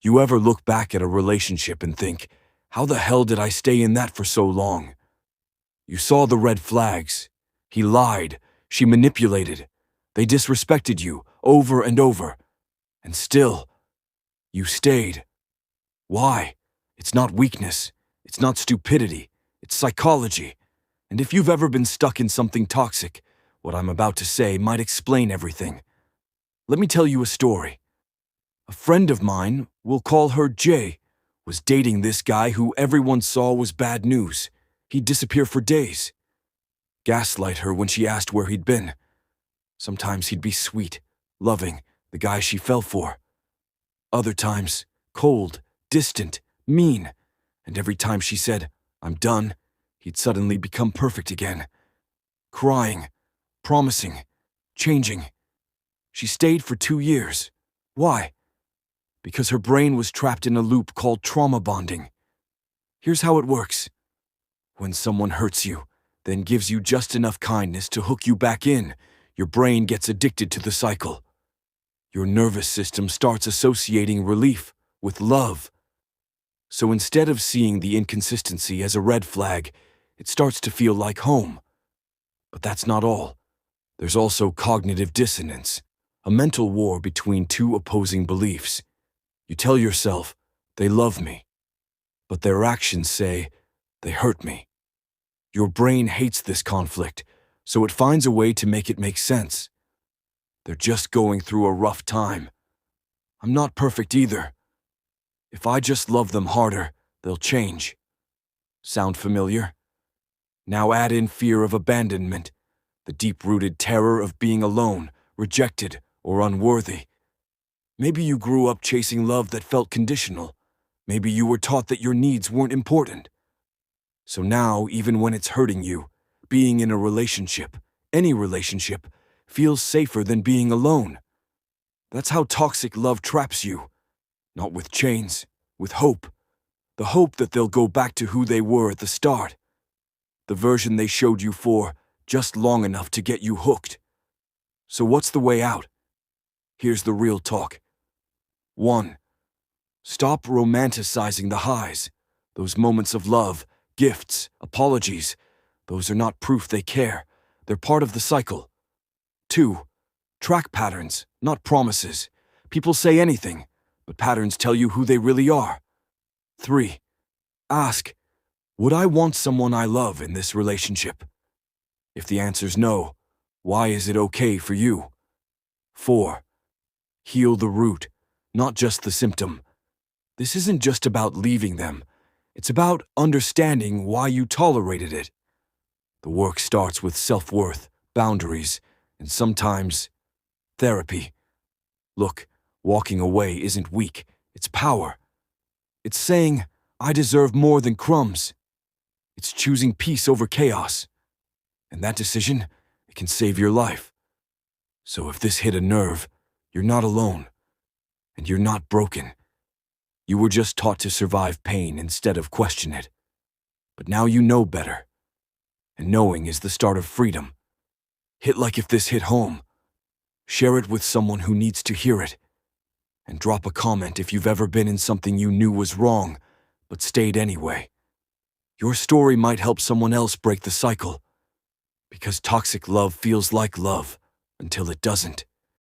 You ever look back at a relationship and think, how the hell did I stay in that for so long? You saw the red flags. He lied. She manipulated. They disrespected you over and over. And still, you stayed. Why? It's not weakness. It's not stupidity. It's psychology. And if you've ever been stuck in something toxic, what I'm about to say might explain everything. Let me tell you a story. A friend of mine, we'll call her Jay, was dating this guy who everyone saw was bad news. He'd disappear for days. Gaslight her when she asked where he'd been. Sometimes he'd be sweet, loving, the guy she fell for. Other times, cold, distant, mean. And every time she said, "I'm done," he'd suddenly become perfect again. Crying, promising, changing. She stayed for 2 years. Why? Because her brain was trapped in a loop called trauma bonding. Here's how it works. When someone hurts you, then gives you just enough kindness to hook you back in, your brain gets addicted to the cycle. Your nervous system starts associating relief with love. So instead of seeing the inconsistency as a red flag, it starts to feel like home. But that's not all. There's also cognitive dissonance, a mental war between two opposing beliefs. You tell yourself, they love me, but their actions say, they hurt me. Your brain hates this conflict, so it finds a way to make it make sense. They're just going through a rough time. I'm not perfect either. If I just love them harder, they'll change. Sound familiar? Now add in fear of abandonment, the deep-rooted terror of being alone, rejected, or unworthy. Maybe you grew up chasing love that felt conditional. Maybe you were taught that your needs weren't important. So now, even when it's hurting you, being in a relationship, any relationship, feels safer than being alone. That's how toxic love traps you. Not with chains, with hope. The hope that they'll go back to who they were at the start. The version they showed you for, just long enough to get you hooked. So what's the way out? Here's the real talk. 1. Stop romanticizing the highs. Those moments of love, gifts, apologies. Those are not proof they care. They're part of the cycle. 2. Track patterns, not promises. People say anything, but patterns tell you who they really are. 3. Ask, would I want someone I love in this relationship? If the answer's no, why is it okay for you? 4. Heal the root, not just the symptom. This isn't just about leaving them. It's about understanding why you tolerated it. The work starts with self-worth, boundaries, and sometimes therapy. Look, walking away isn't weak, it's power. It's saying, I deserve more than crumbs. It's choosing peace over chaos. And that decision, it can save your life. So if this hit a nerve, you're not alone. And you're not broken. You were just taught to survive pain instead of question it. But now you know better. And knowing is the start of freedom. Hit like if this hit home. Share it with someone who needs to hear it. And drop a comment if you've ever been in something you knew was wrong, but stayed anyway. Your story might help someone else break the cycle. Because toxic love feels like love until it doesn't.